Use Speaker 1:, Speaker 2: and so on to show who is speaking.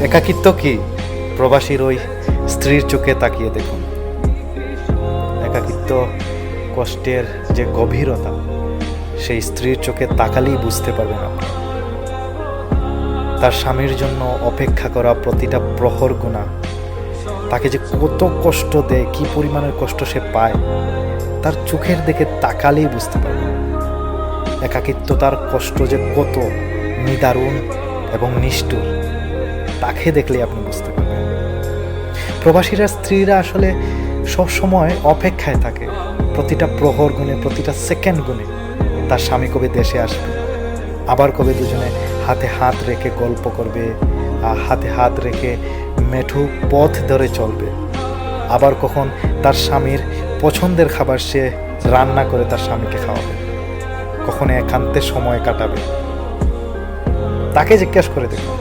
Speaker 1: একাকিত্ব কি? প্রবাসীর ওই স্ত্রীর চোখে তাকিয়ে দেখুন। একাকিত্ব কষ্টের যে গভীরতা, সেই স্ত্রীর চোখে তাকালেই বুঝতে পারবেন আপনি। তার স্বামীর জন্য অপেক্ষা করা প্রতিটা প্রহর গুণা, তাকে যে কত কষ্ট দেয়, কি পরিমাণের কষ্ট সে পায়, তার চোখের দিকে তাকালেই বুঝতে পারবেন। একাকিত্ব তার কষ্ট যে কত নিদারুণ এবং নিষ্ঠুর, তাকে দেখলে আপনি বুঝতে পারবেন। প্রবাসীরা স্ত্রীরা আসলে সবসময় অপেক্ষায় থাকে, প্রতিটা প্রহর গুণে, প্রতিটা সেকেন্ড গুণে তার স্বামী কবে দেশে আসবে, আবার কবে দুজনে হাতে হাত রেখে গল্প করবে, হাতে হাত রেখে মেঠো পথ ধরে চলবে, আবার কখন তার স্বামীর পছন্দের খাবার সে রান্না করে তার স্বামীকে খাওয়াবে, কখনো একান্তে সময় কাটাবে। তাকে জিজ্ঞেস করে দেখুন।